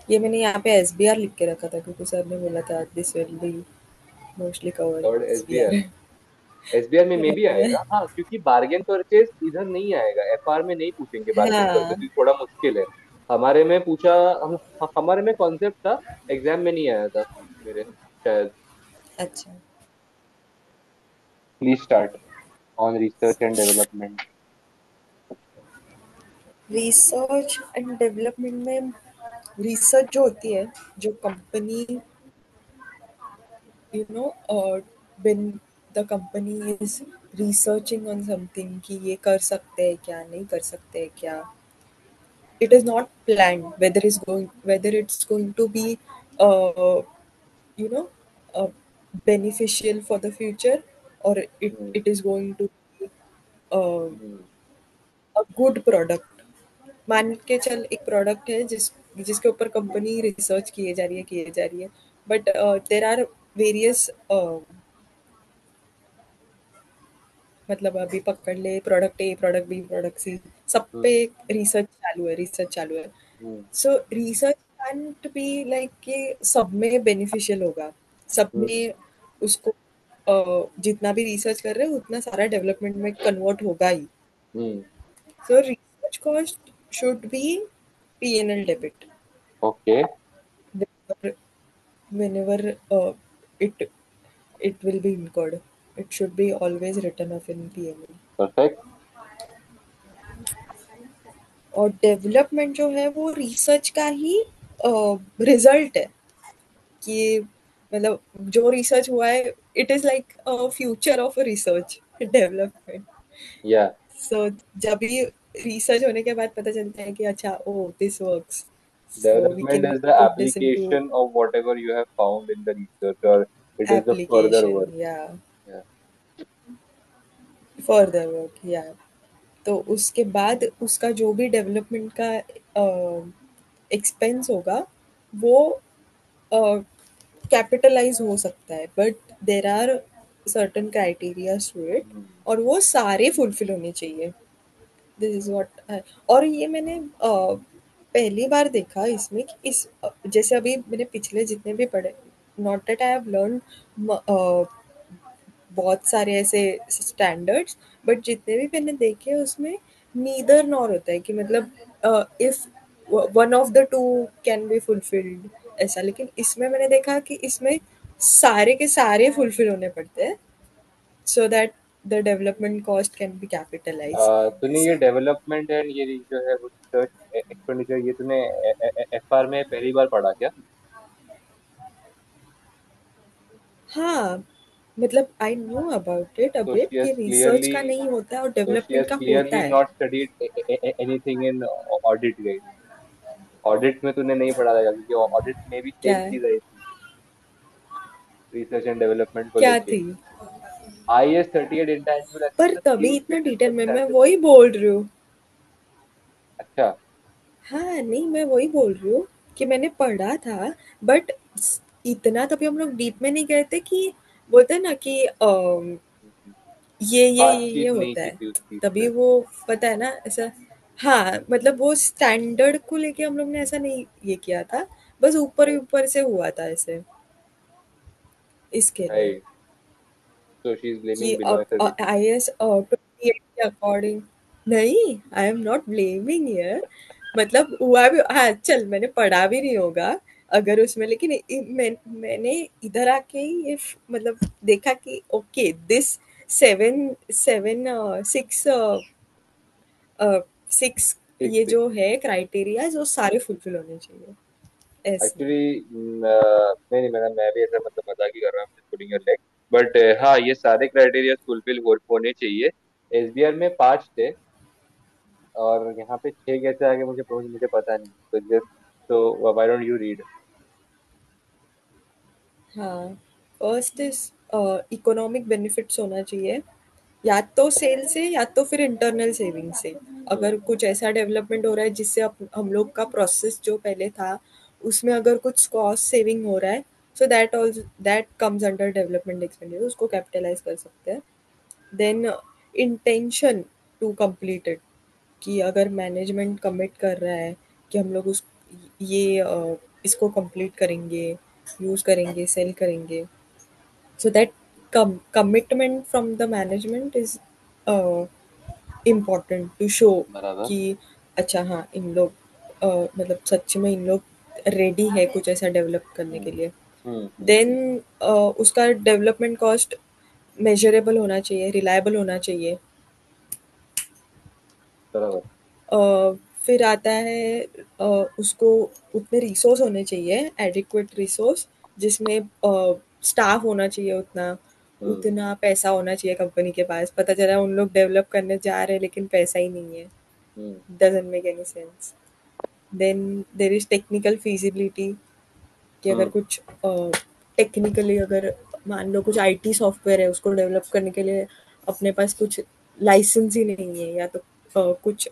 ये मैंने यहाँ पे एसबीआर लिख के रखा था क्योंकि सर ने बोला था this will be mostly covered third SBR. SBR. SBR में मे भी आएगा, हाँ, क्योंकि बार्गेन परचेज इधर नहीं आएगा, एफआर में नहीं पूछेंगे बार्गेन परचेज, हाँ, ये थोड़ा मुश्किल है. हमारे में पूछा, हमारे में कॉन्सेप्ट था, एग्जाम में नहीं आया था मेरे, शायद. अच्छा। Please start on research and development. Research and development में रिसर्च जो होती है, जो company you know when the company is researching on something कि ये कर सकते हैं क्या, नहीं कर सकते हैं क्या, it is not planned whether it's going to be uh, you know uh, beneficial for the future, or it is going to be uh, a good product. मान के चल एक प्रोडक्ट है जिसके ऊपर कंपनी रिसर्च किए जा रही है, बट देर आर वेरियस, मतलब अभी पकड़ ले product A, product B, product C, सब पे रिसर्च चालू है. So research can't be like कि सब में बेनिफिशियल होगा, सब में उसको जितना भी रिसर्च कर रहे हैं उतना सारा डेवलपमेंट में कन्वर्ट होगा ही. So research cost should be P&L debit okay. whenever, whenever it it will be incurred. It should be always written off in P&L. Perfect. और डेवलपमेंट जो है वो रिसर्च का ही रिजल्ट है, कि मतलब जो रिसर्च हुआ है it is like future of research development. या. सो जब भी रिसर्च होने के बाद पता चलता है कि अच्छा, oh this works, so we development can is the put this into application of whatever you have found in the research, और it is the further application work. Yeah yeah. Further work या. तो उसके बाद उसका जो भी development का expense होगा वो कैपिटलाइज हो सकता है, but there are certain criteria to it, और वो सारे फुलफिल होने चाहिए. This is what. और ये मैंने पहली बार देखा इसमें कि जैसे अभी मैंने पिछले जितने भी पढ़े, not that I have learn बहुत सारे ऐसे स्टैंडर्ड्स, बट जितने भी मैंने देखे उसमें नीदर नॉर होता है कि मतलब if one of the two can be fulfilled ऐसा. लेकिन इसमें मैंने देखा कि इसमें सारे के सारे फुलफिल होने पड़ते हैं, so that the development cost can be capitalise तूने ये ऐसा. डेवलपमेंट एंड ये जो है वो रिसर्च एक्सपेंडिचर, ये तूने एफआर में पहली बार पढ़ा क्या? हाँ, मतलब I know about it a So bit she कि has रिसर्च clearly का नहीं होता है और so she डेवलपमेंट has का होता clearly है. not studied anything in audit, guys. Audit में तूने नहीं पढ़ा था, क्योंकि ऑडिट में भी क्या सेम है, चीज आई थी रिसर्च एंड डेवलपमेंट को क्या लेके. थी, IS 38 इंटेंजिबल एसेट पर का तभी सेम इतना फिट डिटेल इनकम में मैं स्टैंडर्ड. वही बोल रही हूँ. अच्छा. हाँ, नहीं मैं वही बोल रही हूँ कि मैंने पढ़ा था, बट इतना तभी हम लोग डीप में नहीं गए थे कि बोलते हैं ना कि ये बातचीत नहीं होता की है, थी उस चीज तभी पे. वो पता है ना ऐसा. हाँ, मतलब वो स्टैंडर्ड को लेके हम लोग ने ऐसा नहीं ये किया था, बस ऊपर ही ऊपर से हुआ था ऐसे, इसके लिए राइट. सो शी इज कि ब्लेमिंग बिलो अब एसएसबी. आई एस पीरियड के अकॉर्डिंग। नहीं, I am not blaming here. मतलब हुआ भी, हाँ चल मैंने पढ़ा भी नहीं होगा अगर उसमें, लेकिन मैंने इधर आके ही ये मतलब देखा कि okay this seven seven six six six ये सिक्स। जो है क्राइटेरिया जो सारे फुलफिल होने चाहिए ऐसे। एक्चुअली नहीं नहीं, मैं भी ऐसा मतलब मजाक ही कर रहा हूँ, पुटिंग योर लेग। बट हाँ, ये सारे क्राइटेरिया फुलफिल होने चाहिए। एसबीआर में 5 थे, और यहाँ पे 6 कैसे आगे मुझे पता नहीं, तो जस्ट तो व्हाई डोंट यू रीड। हाँ, फर्स्ट इज इकोनॉमिक बेनिफिट्स होना चाहिए, या तो सेल से या तो फिर इंटरनल सेविंग से। हम्म। अगर कुछ ऐसा डेवलपमेंट हो रहा है जिससे हम लोग का प्रोसेस जो पहले था उसमें अगर कुछ कॉस्ट सेविंग हो रहा है, so that also that comes under development expenditure, उसको कैपिटलाइज कर सकते हैं। Then intention to complete it, कि अगर मैनेजमेंट कमिट कर रहा है कि हम लोग उस ये इसको कंप्लीट करेंगे, यूज़ करेंगे, सेल करेंगे, so that commitment from the management is uh, important to show बराबर। कि अच्छा हाँ इन लोग मतलब सच में इन लोग रेडी है कुछ ऐसा डेवलप करने के हम्म लिए। हम्म। देन उसका डेवलपमेंट कॉस्ट मेजरेबल होना चाहिए, रिलायबल होना चाहिए। बराबर। अ, फिर आता है उसको उतने रिसोर्स होने चाहिए, एडिक्वेट रिसोर्स, जिसमें स्टाफ होना चाहिए उतना, हम्म उतना पैसा होना चाहिए कंपनी के पास। पता चला उन लोग डेवलप करने जा रहे हैं लेकिन पैसा ही नहीं है, hmm doesn't make any sense. Then there is technical feasibility, कि अगर हम्म कुछ टेक्निकली अगर मान लो कुछ आईटी सॉफ्टवेयर है उसको डेवलप करने के लिए अपने पास कुछ लाइसेंस ही नहीं है, या तो कुछ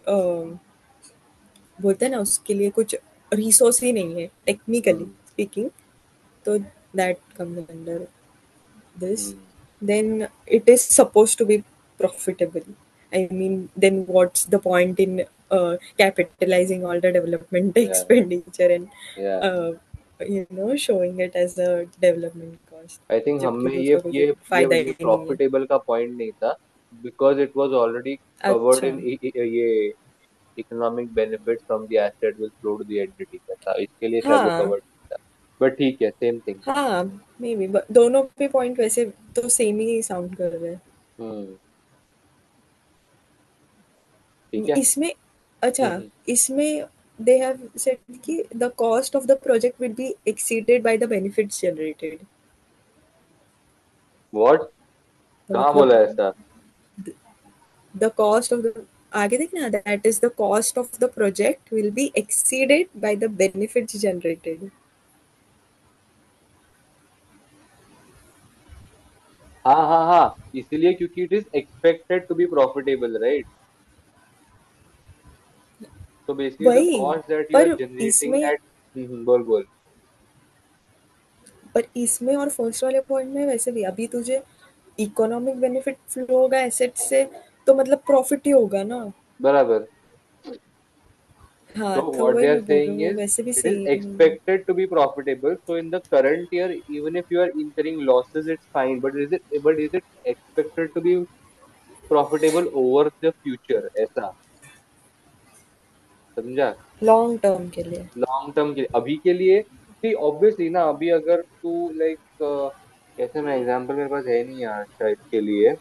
बोलते हैं ना उसके लिए कुछ रिसोर्स ही नहीं है टेक्निकली हम्म स्पीकिंग, तो that comes under this. Hmm. Then it is suppose to be profitable, I mean then what's the point in capitalizing all the development या expenditure या and showing it as a development cost, I think हम जबकि में उसका कुछ फायदा ये ही नहीं है। प्रॉफिटेबल का पॉइंट नहीं था, because it was already covered अच्छा। इन ये economic benefits from the asset will flow to the entity का था, इसके लिए शायद वो हाँ कवर्ड नहीं था। बट ठीक है, सेम थिंग। हाँ, मे बी दोनों पे पॉइंट वैसे तो सेम ही साउंड कर रहे हैं। हम्म। ठीक है। इसमें अच्छा, हम्म। इसमें दे हैव सेड कि the cost of the project will be exceeded by the benefits generated. What? तो कहाँ मतलब बोला ऐसा? द कॉस्ट ऑफ द, आगे देखना, that is the cost of the project will be exceeded by the benefits generated. हाँ हाँ हाँ, इसलिए क्योंकि it is expected to be profitable, right? तो बेसिकली द वही, कॉस्ट दैट यू आर पर जनरेटिंग इसमें एट। बोल बोल। पर इसमें और फर्स्ट वाले पॉइंट में वैसे भी अभी तुझे इकोनॉमिक बेनिफिट फ्लो होगा एसेट से, तो मतलब प्रॉफिट ही होगा ना। बराबर। हाँ, So तो what वही they are मैं बोल रही saying हूँ, वो is वैसे भी it is सही नहीं है। expected to be profitable. So in the current year, even if you are incurring losses, it's fine. But is it expected to be profitable over the future? ऐसा समझा? Long term के लिए। Long term के लिए, अभी के लिए सी obviously ना, अभी अगर तू लाइक कैसे, मैं एग्जांपल मेरे पास है नहीं यार शायद के लिए,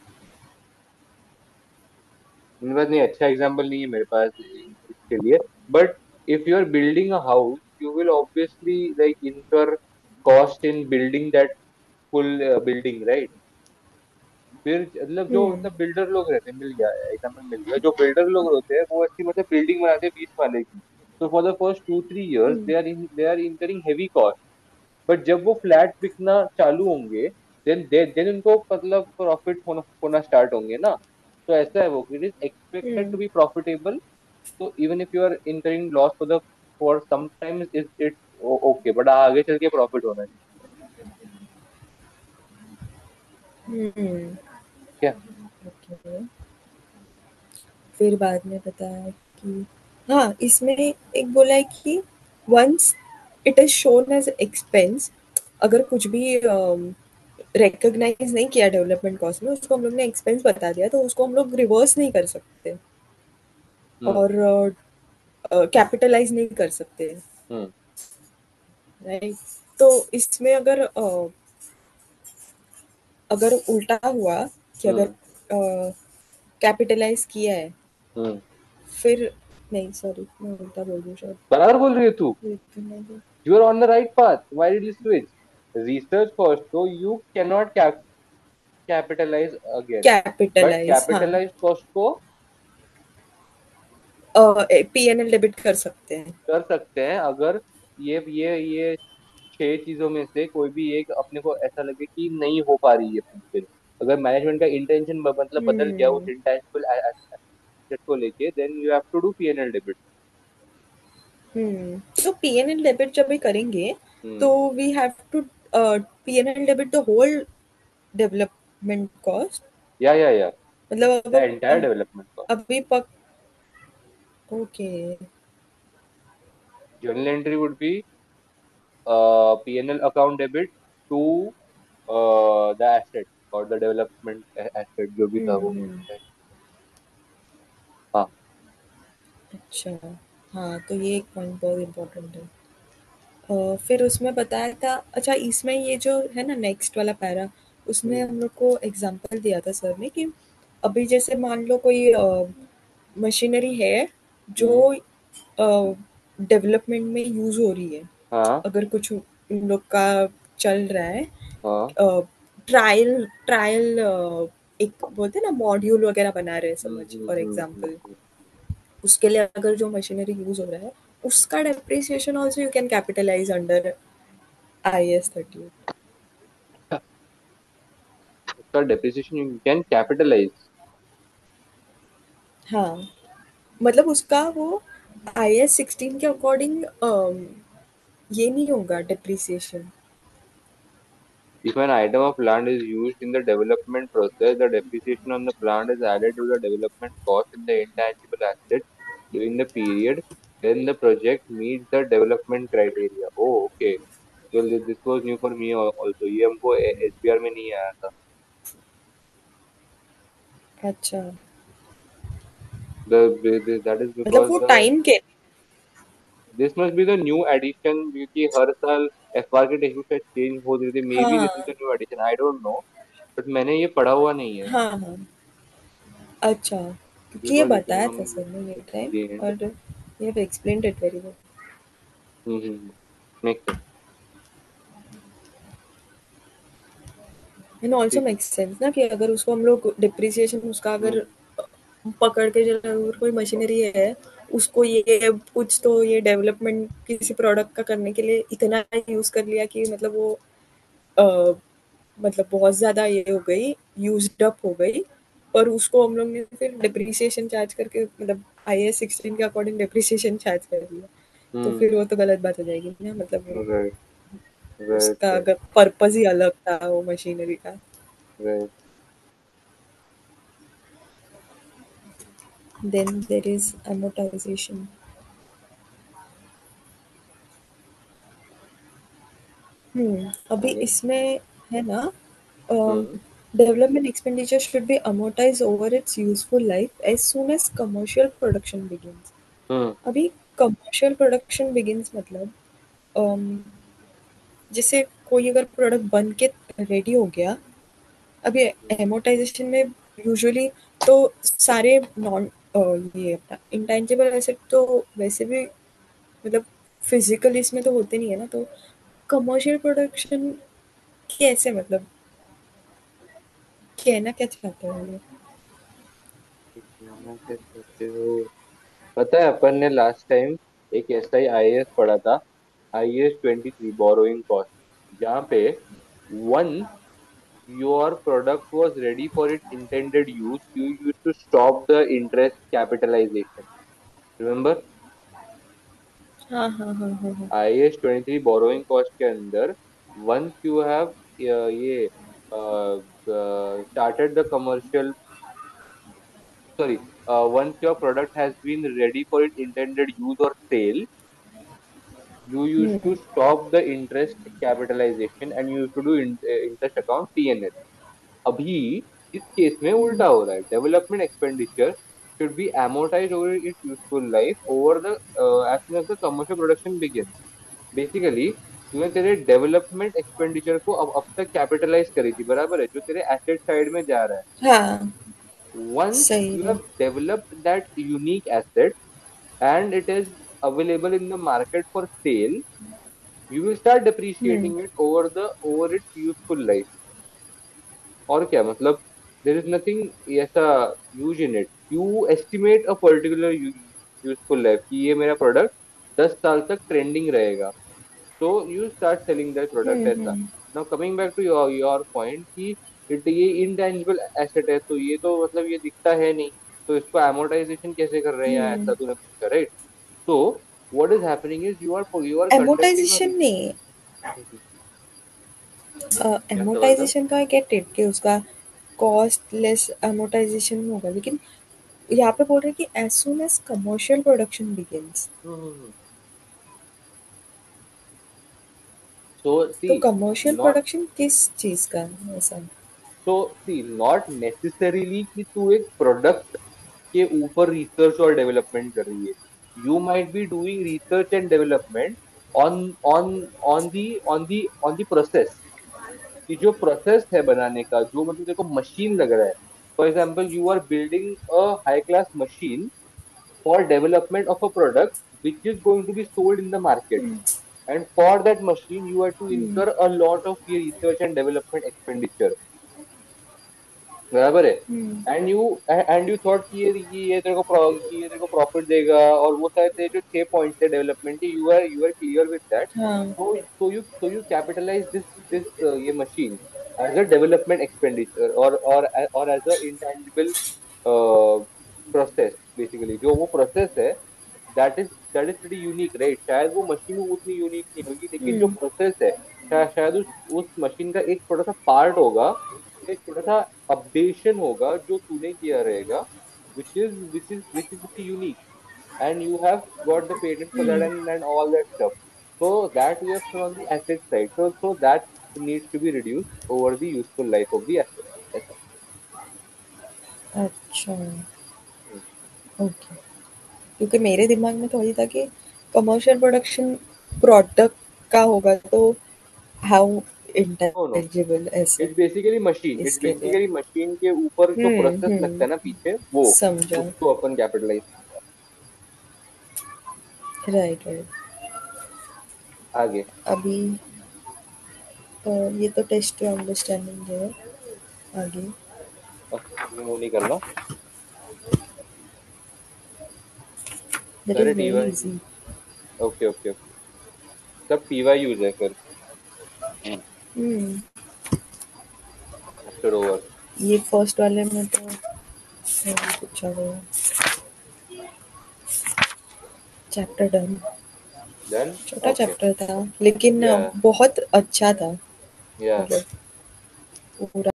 मेरे पास नहीं, अच्छा एग्जांपल नहीं है मेरे पास इसके लिए। But if you are building a house, you will obviously like incur cost in building that full building, right? फिर मतलब जो हम्म मतलब बिल्डर लोग रहते हैं, मिल गया एग्जांपल, मिल गया, जो बिल्डर लोग होते हैं वो ऐसी मतलब बिल्डिंग बनाते हैं 20 माले की। तो for the first 2-3 years hmm they are incurring heavy cost। बट जब वो फ्लैट बिकना चालू होंगे, देन उनको मतलब प्रॉफिट होना स्टार्ट होंगे ना। तो ऐसा है वो, it is expected to hmm be profitable. तो even if you are incurring loss for sometimes it okay, but आगे चल के प्रॉफिट होना हम्म। चाहिए। ओके, फिर बाद में बताया कि हाँ इसमें एक बोला है कि once it is shown as expense, अगर कुछ भी रिकॉग्नाइज नहीं किया डेवलपमेंट कॉस्ट में, उसको हम लोग ने एक्सपेंस बता दिया, तो उसको हम लोग रिवर्स नहीं कर सकते हम्म और कैपिटलाइज नहीं कर सकते, हम्म राइट? तो इसमें अगर अगर उल्टा हुआ कि अगर हम्म कैपिटलाइज किया है, हम्म फिर नहीं, सॉरी, मैं उल्टा बोल रही हूँ शायद। बराबर बोल रही है तू. Recognize- You are on the right path. Why did you switch? Research cost, so you cannot capitalize again. But capitalise, हाँ, capitalized cost को पीएनएल डेबिट कर सकते हैं। कर सकते हैं अगर ये छह चीजों में से कोई भी एक अपने को ऐसा लगे कि नहीं हो पा रही है फुलफिल. अगर मैनेजमेंट का इंटेंशन मतलब बदल गया उस हम्म इंटेंजिबल एसेट को लेके, then you have to do PNL debit. तो पीएनएल डेबिट जब भी करेंगे, तो hmm. We have to PNL debit the whole development cost. या मतलब द एंटायर डेवलपमेंट कॉस्ट. अभी पक okay. Journal entry would be P&L account debit to the asset और the development asset जो भी था वो. हम्म। हाँ. अच्छा, हाँ, तो ये एक पॉइंट बहुत इम्पोर्टेंट है। फिर उसमें बताया था, अच्छा, इसमें ये जो है ना नेक्स्ट वाला पैरा, उसमें हम्म हम लोग को एग्जांपल दिया था सर ने कि अभी जैसे मान लो कोई मशीनरी है जो हम्म, डेवलपमेंट में यूज हो रही है। हाँ अगर कुछ इन लोग का चल रहा है, हाँ. ट्रायल ट्रायल, एक बोलते हैं ना मॉड्यूल वगैरह बना रहे हैं, समझ, फॉर हम्म. एग्जांपल, उसके लिए अगर जो मशीनरी यूज हो रहा है, उसका depreciation also you can capitalise under IS 30। उसका depreciation you can capitalize. हाँ, मतलब उसका वो IS 16 के अकॉर्डिंग ये नहीं होगा depreciation. If an item of land is used in the development process, the depreciation on the plant is added to the development cost in the intangible asset during the period when the project meets the development criteria. Oh, okay. Well, this was new for me also. ये हमको SBR में नहीं आया था. अच्छा, That is मतलब because वो the time के। this must be the new addition क्योंकि हर साल FR के टेक्स्ट बुक चेंज हो रही थी. Maybe हाँ this is the new addition. I don't know. But मैंने ये पढ़ा हुआ नहीं है. हाँ हाँ, अच्छा, This क्योंकि ये was written बताया on था सर ने ये टाइम, the end. और ये have explained it very well. Mm-hmm. Makes sense. And also ठीक है. मेक्स सेंस ना कि अगर उसको हम लोग डिप्रिसिएशन उसका अगर हम्म पकड़ के चले, अगर कोई मशीनरी है, उसको ये कुछ तो ये डेवलपमेंट किसी प्रोडक्ट का करने के लिए इतना यूज कर लिया कि मतलब वो अ, मतलब बहुत ज़्यादा ये हो गई, यूज्ड अप हो गई, पर उसको हम लोग ने फिर डिप्रिसिएशन चार्ज करके, मतलब IS 16 के अकॉर्डिंग डिप्रिसिएशन चार्ज कर दिया, तो हम्म. फिर वो तो गलत बात हो जाएगी ना, मतलब वो Right. Right. उसका Right. अगर पर्पज ही अलग था वो मशीनरी का। Right. Then there is amortization। अभी आगे. इसमें है ना, hmm development expenditure should be amortized over its useful life as soon as commercial production begins. Hmm अभी कमर्शियल प्रोडक्शन बिगिंस मतलब अम, जैसे कोई अगर प्रोडक्ट बन के रेडी हो गया, अभी एमोर्टाइजेशन में यूजुअली तो सारे नॉन ये अपना इंटेंजिबल एसेट तो वैसे भी मतलब फिजिकल इसमें तो होते नहीं है ना, तो कमर्शियल प्रोडक्शन कैसे, मतलब कहना क्या चाहते हो ये? कहना क्या चाहते हो. पता है अपन ने लास्ट टाइम एक SI IAS पढ़ा था. IAS 23 borrowing cost. जहाँ पे once your product was ready for its intended use, you used to stop the interest capitalization. Remember? हाँ हाँ हाँ हाँ हाँ। IAS 23 बोरोइंग कॉस्ट के अंदर once you have ये started the commercial, sorry, once your product has been ready for its intended use or sale, you used to stop the interest capitalization and you used to do interest account TNL. अभी इस case में उल्टा हो रहा है. Development expenditure should be amortized over its useful life over the as soon as the commercial production begins. Basically तूने तेरे development expenditure को अब तक कैपिटलाइज करी थी, बराबर है, जो तेरे एसेट साइड में जा रहा है. हाँ, Once सही you है। have developed that unique asset and it is available in the market for sale, you will start hmm, depreciating it over its useful life. और क्या मतलब, there is nothing ऐसा use in it. You estimate a particular useful life कि ये मेरा product 10 साल तक trending रहेगा, so you start selling that product हुँ, ऐसा. हुँ, Now coming back to your point कि ये intangible asset है, तो ये तो मतलब ये दिखता है नहीं, तो इसको amortization कैसे कर रहे हैं, या ऐसा हुँ। तूने पूछा, right? So what is happening is you are conducting a एमोर्टाइज़ेशन नहीं, क्या सवाल था? एमोर्टाइज़ेशन का आई गेट इट कि उसका कॉस्ट लेस एमोर्टाइज़ेशन होगा, लेकिन यहाँ पे बोल रहे हैं कि as soon as commercial production begins. Hmm. So तो see, कमर्शियल not प्रोडक्शन किस चीज़ का है ऐसा? so see not necessarily कि तू एक प्रोडक्ट के ऊपर रिसर्च और डेवलपमेंट कर रही है. You might be doing research and development on on on the process. कि जो प्रोसेस है बनाने का, जो मतलब देखो मशीन लग रहा है. For example you are building a high class machine for development of a product which is going to be sold in the market, and for that machine you have to hmm, incur a lot of research and development expenditure, बराबर है. हुँ, and you thought कि ये तेरे को कि ये तेरे को प्रॉफिट देगा, और वो सारे तेरे जो 6 पॉइंट्स थे डेवलपमेंट के, you are clear with that. हाँ, So you capitalize this ये machine as a development expenditure or as a intangible process. Basically जो वो process है, that is pretty unique, right? शायद वो मशीन उतनी यूनिक नहीं होगी, लेकिन जो हुँ, प्रोसेस है, शायद उस मशीन का एक छोटा सा पार्ट होगा, एक छोटा सा अपडेशन होगा जो तूने किया रहेगा, which is pretty unique, and you have got the patent for that, hmm, and all that stuff. So that we have shown on the asset side. So that needs to be reduced over the useful life of the asset. ऐसा. अच्छा, Hmm. Okay. क्योंकि मेरे दिमाग में तो वही था कि कमर्शियल प्रोडक्शन प्रोडक्ट का होगा तो हाउ No, no. इंटेलिजिबल ऐसे It's basically machine. It's इसके लिए। basically machine के ऊपर जो प्रोसेस लगता हुँ, है ना पीछे, वो समझा। उसको अपन कैपिटलाइज. Right, right. आगे. अभी ये तो टेस्ट टू अंडरस्टैंडिंग है। आगे रिमूव नहीं करना. दैट करे is very TY. Easy. Okay okay okay. सब पीवाई यूज है फिर. हुँ, आफ्टर ओवर. ये फर्स्ट वाले में तो नहीं पूछा गया। Chapter done. देन. छोटा ओके. चैप्टर था लेकिन या बहुत अच्छा था। या मतलब पूरा